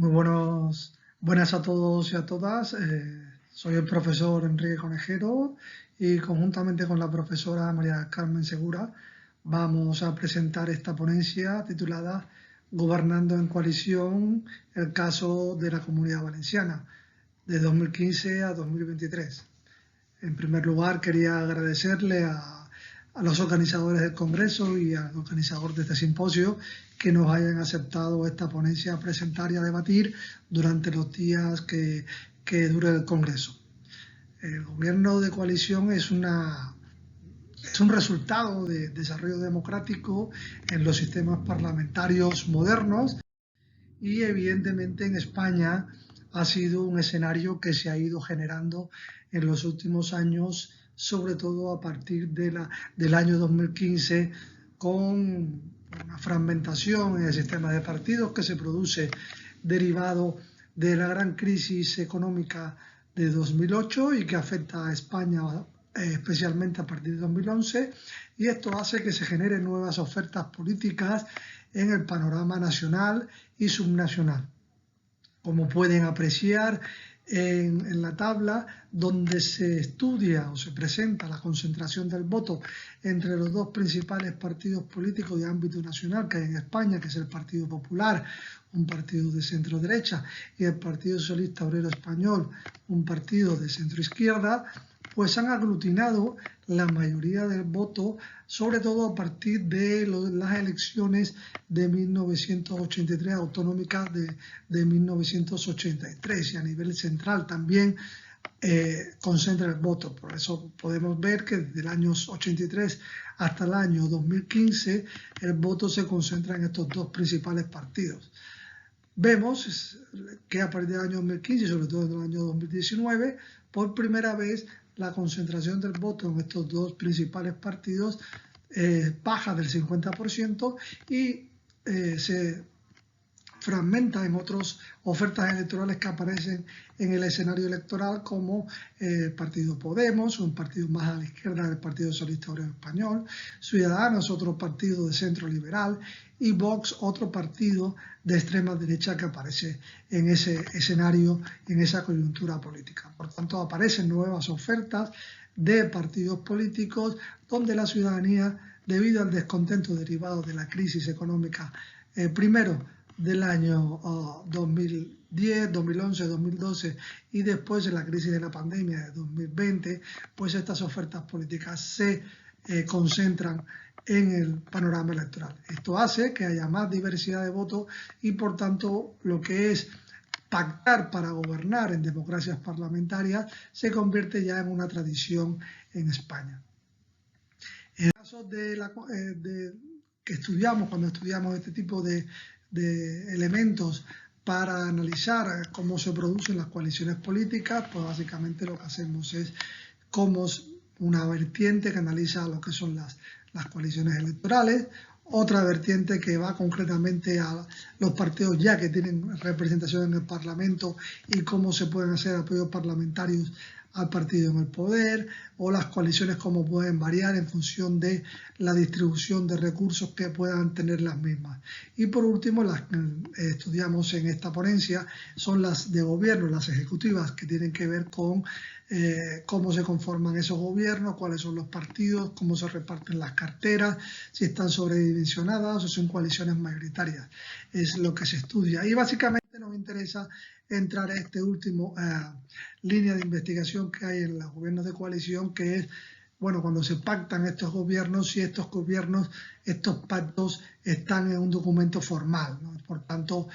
Buenas a todos y a todas. Soy el profesor Enrique Conejero y conjuntamente con la profesora María Carmen Segura vamos a presentar esta ponencia titulada Gobernando en coalición, el caso de la Comunidad Valenciana, de 2015 a 2023. En primer lugar, quería agradecerle a los organizadores del Congreso y al organizador de este simposio que nos hayan aceptado esta ponencia a presentar y a debatir durante los días que dure el Congreso. El gobierno de coalición es un resultado de desarrollo democrático en los sistemas parlamentarios modernos y evidentemente en España ha sido un escenario que se ha ido generando en los últimos años, sobre todo a partir del año 2015, con una fragmentación en el sistema de partidos que se produce derivado de la gran crisis económica de 2008 y que afecta a España especialmente a partir de 2011, y esto hace que se generen nuevas ofertas políticas en el panorama nacional y subnacional. Como pueden apreciar en la tabla, donde se estudia o se presenta la concentración del voto entre los dos principales partidos políticos de ámbito nacional que hay en España, que es el Partido Popular, un partido de centro derecha, y el Partido Socialista Obrero Español, un partido de centro izquierda, pues han aglutinado la mayoría del voto, sobre todo a partir de las elecciones de 1983, autonómicas de 1983, y a nivel central también concentra el voto. Por eso podemos ver que desde el año 83 hasta el año 2015 el voto se concentra en estos dos principales partidos. Vemos que a partir del año 2015 y sobre todo en el año 2019, por primera vez la concentración del voto en estos dos principales partidos baja del 50% y se fragmenta en otras ofertas electorales que aparecen en el escenario electoral, como el partido Podemos, un partido más a la izquierda del Partido Socialista Obrero Español, Ciudadanos, otro partido de centro liberal, y Vox, otro partido de extrema derecha que aparece en ese escenario, en esa coyuntura política. Por tanto, aparecen nuevas ofertas de partidos políticos donde la ciudadanía, debido al descontento derivado de la crisis económica, primero del año 2010, 2011, 2012 y después de la crisis de la pandemia de 2020, pues estas ofertas políticas se concentran en el panorama electoral. Esto hace que haya más diversidad de votos y, por tanto, lo que es pactar para gobernar en democracias parlamentarias se convierte ya en una tradición en España. En el caso que estudiamos, cuando estudiamos este tipo de elementos para analizar cómo se producen las coaliciones políticas, pues básicamente lo que hacemos es como una vertiente que analiza lo que son las coaliciones electorales, otra vertiente que va concretamente a los partidos ya que tienen representación en el Parlamento y cómo se pueden hacer apoyos parlamentarios al partido en el poder, o las coaliciones cómo pueden variar en función de la distribución de recursos que puedan tener las mismas. Y por último, las que estudiamos en esta ponencia son las de gobierno, las ejecutivas, que tienen que ver con cómo se conforman esos gobiernos, cuáles son los partidos, cómo se reparten las carteras, si están sobredimensionadas o son coaliciones mayoritarias. Es lo que se estudia. Y básicamente nos interesa entrar a este último línea de investigación que hay en los gobiernos de coalición, que es, bueno, cuando se pactan estos gobiernos, si estos gobiernos, estos pactos están en un documento formal, ¿no? Por tanto,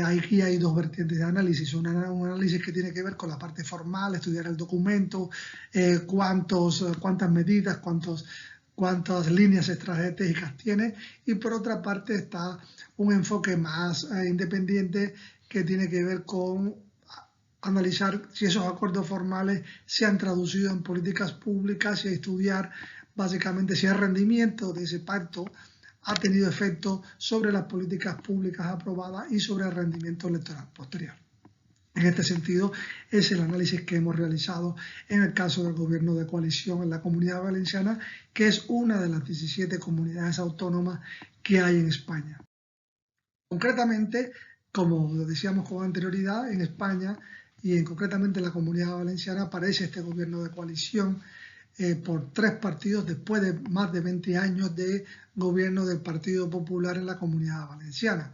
aquí hay dos vertientes de análisis. Un análisis que tiene que ver con la parte formal, estudiar el documento, cuántas medidas, cuántas líneas estratégicas tiene, y por otra parte está un enfoque más independiente que tiene que ver con analizar si esos acuerdos formales se han traducido en políticas públicas y estudiar básicamente si el rendimiento de ese pacto ha tenido efecto sobre las políticas públicas aprobadas y sobre el rendimiento electoral posterior. En este sentido, es el análisis que hemos realizado en el caso del gobierno de coalición en la Comunidad Valenciana, que es una de las 17 comunidades autónomas que hay en España. Concretamente, como decíamos con anterioridad, en España y concretamente en la Comunidad Valenciana aparece este gobierno de coalición por 3 partidos después de más de 20 años de gobierno del Partido Popular en la Comunidad Valenciana.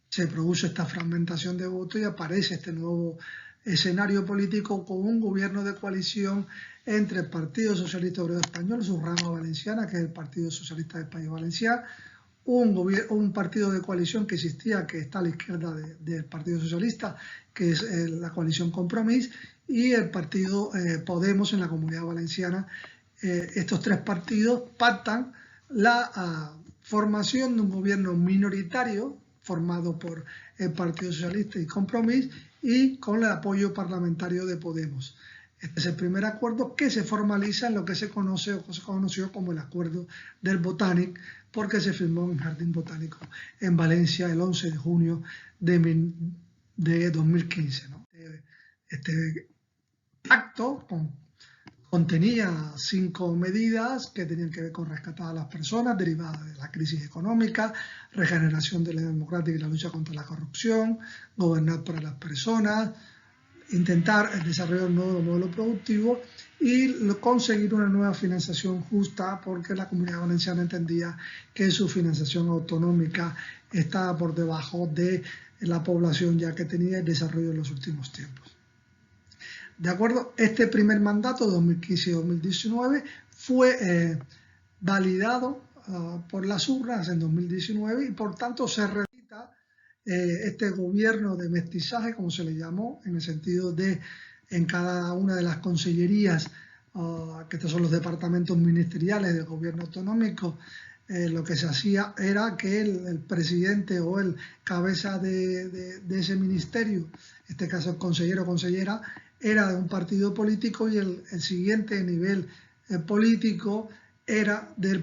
Se produce esta fragmentación de votos y aparece este nuevo escenario político con un gobierno de coalición entre el Partido Socialista Obrero Español, su rama valenciana, que es el Partido Socialista del País Valenciano, un partido de coalición que existía, que está a la izquierda del Partido Socialista, que es la coalición Compromís, y el partido Podemos en la Comunidad Valenciana. Estos 3 partidos pactan la formación de un gobierno minoritario formado por el Partido Socialista y Compromís y con el apoyo parlamentario de Podemos. Este es el primer acuerdo que se formaliza en lo que se conoce o se conoció como el Acuerdo del Botanic, porque se firmó en el Jardín Botánico en Valencia el 11 de junio de 2015, ¿no? Este pacto contenía 5 medidas que tenían que ver con rescatar a las personas derivadas de la crisis económica, regeneración de la democracia y la lucha contra la corrupción, gobernar para las personas, intentar desarrollar un nuevo modelo productivo y conseguir una nueva financiación justa, porque la Comunidad Valenciana entendía que su financiación autonómica estaba por debajo de la población ya que tenía el desarrollo en los últimos tiempos. De acuerdo, este primer mandato, 2015-2019, fue validado por las urnas en 2019 y por tanto se repita este gobierno de mestizaje, como se le llamó, en el sentido de en cada una de las consellerías, que estos son los departamentos ministeriales del gobierno autonómico, lo que se hacía era que el presidente o el cabeza de ese ministerio, en este caso el consejero o consellera, era de un partido político y el siguiente nivel político era del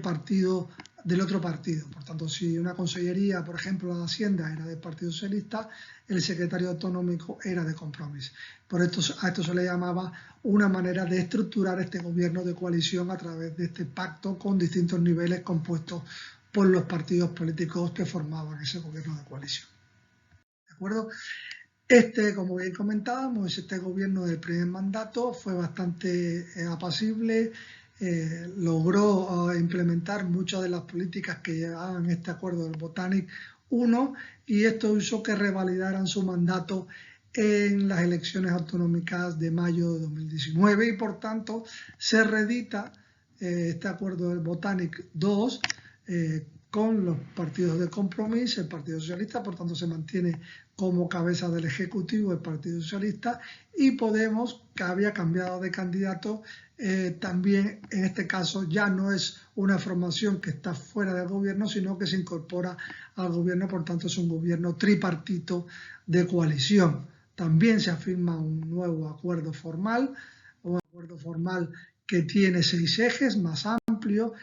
otro partido. Por tanto, si una consellería, por ejemplo, la de Hacienda era del Partido Socialista, el secretario autonómico era de Compromís. Por esto, a esto se le llamaba una manera de estructurar este gobierno de coalición a través de este pacto con distintos niveles compuestos por los partidos políticos que formaban ese gobierno de coalición. ¿De acuerdo? Como bien comentábamos, este gobierno del primer mandato fue bastante apacible, logró implementar muchas de las políticas que llevaban este acuerdo del Botanic 1 y esto hizo que revalidaran su mandato en las elecciones autonómicas de mayo de 2019 y por tanto se reedita este acuerdo del Botanic 2 con los partidos de Compromís, el Partido Socialista, por tanto se mantiene como cabeza del Ejecutivo el Partido Socialista y Podemos, que había cambiado de candidato, también en este caso ya no es una formación que está fuera del gobierno, sino que se incorpora al gobierno, por tanto es un gobierno tripartito de coalición. También se afirma un nuevo acuerdo formal que tiene 6 ejes, más amplio,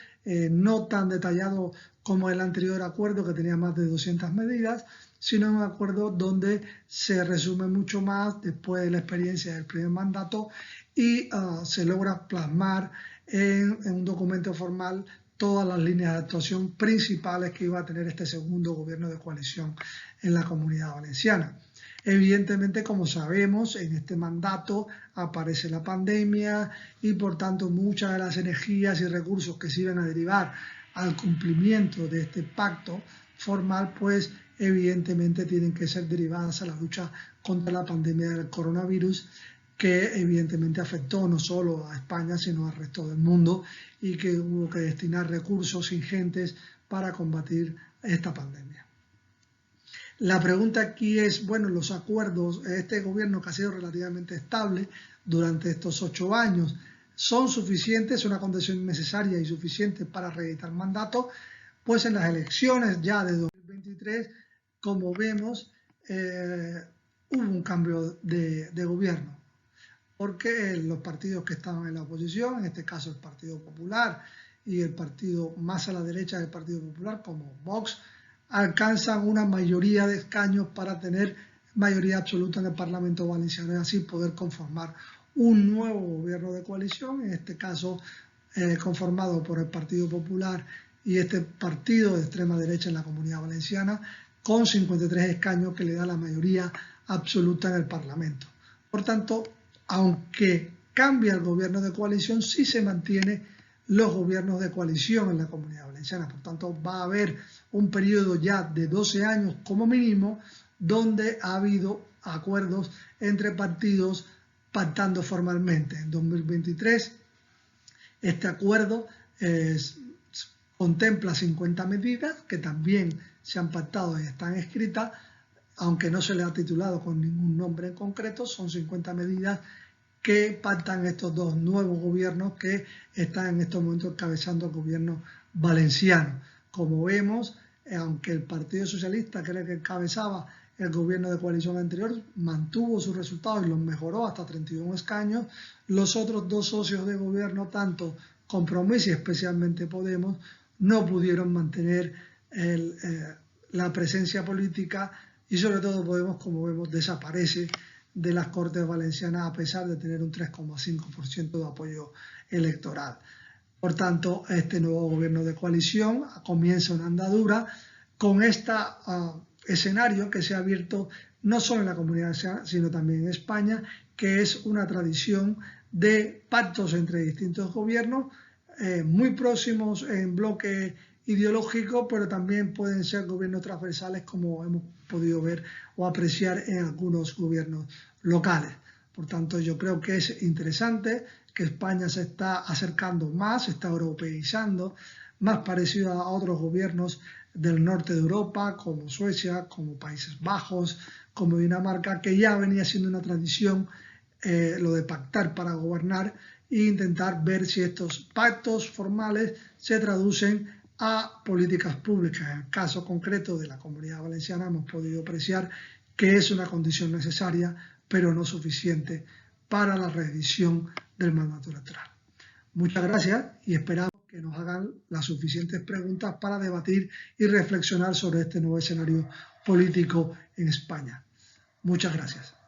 no tan detallado como el anterior acuerdo que tenía más de 200 medidas, sino un acuerdo donde se resume mucho más después de la experiencia del primer mandato y se logra plasmar en un documento formal todas las líneas de actuación principales que iba a tener este segundo gobierno de coalición en la Comunidad Valenciana. Evidentemente, como sabemos, en este mandato aparece la pandemia y por tanto muchas de las energías y recursos que se iban a derivar al cumplimiento de este pacto formal, pues evidentemente tienen que ser derivadas a la lucha contra la pandemia del coronavirus, que evidentemente afectó no solo a España, sino al resto del mundo y que hubo que destinar recursos ingentes para combatir esta pandemia. La pregunta aquí es, bueno, los acuerdos, este gobierno que ha sido relativamente estable durante estos 8 años, ¿son suficientes, una condición necesaria y suficiente para reeditar mandato? Pues en las elecciones ya de 2023, como vemos, hubo un cambio de gobierno, porque los partidos que estaban en la oposición, en este caso el Partido Popular y el partido más a la derecha del Partido Popular, como Vox, alcanzan una mayoría de escaños para tener mayoría absoluta en el Parlamento Valenciano y así poder conformar un nuevo gobierno de coalición, en este caso conformado por el Partido Popular y este partido de extrema derecha en la Comunidad Valenciana, con 53 escaños que le da la mayoría absoluta en el Parlamento. Por tanto, aunque cambia el gobierno de coalición, sí se mantiene los gobiernos de coalición en la Comunidad Valenciana. Por tanto, va a haber un periodo ya de 12 años como mínimo donde ha habido acuerdos entre partidos pactando formalmente. En 2023 este acuerdo contempla 50 medidas que también se han pactado y están escritas, aunque no se le ha titulado con ningún nombre en concreto. Son 50 medidas que pactan estos dos nuevos gobiernos que están en estos momentos encabezando el gobierno valenciano. Como vemos, aunque el Partido Socialista, que era el que encabezaba el gobierno de coalición anterior, mantuvo sus resultados y los mejoró hasta 31 escaños, los otros dos socios de gobierno, tanto Compromís y especialmente Podemos, no pudieron mantener la presencia política, y sobre todo Podemos, como vemos, desaparece de las Cortes Valencianas a pesar de tener un 3,5% de apoyo electoral. Por tanto, este nuevo gobierno de coalición comienza una andadura con este escenario que se ha abierto no solo en la Comunidad Valenciana, sino también en España, que es una tradición de pactos entre distintos gobiernos, muy próximos en bloque ideológico, pero también pueden ser gobiernos transversales, como hemos podido ver o apreciar en algunos gobiernos locales. Por tanto, yo creo que es interesante que España se está acercando más, se está europeizando, más parecido a otros gobiernos del norte de Europa, como Suecia, como Países Bajos, como Dinamarca, que ya venía siendo una tradición lo de pactar para gobernar e intentar ver si estos pactos formales se traducen a políticas públicas. En el caso concreto de la Comunidad Valenciana hemos podido apreciar que es una condición necesaria, pero no suficiente para la reedición del mandato electoral. Muchas gracias y esperamos que nos hagan las suficientes preguntas para debatir y reflexionar sobre este nuevo escenario político en España. Muchas gracias.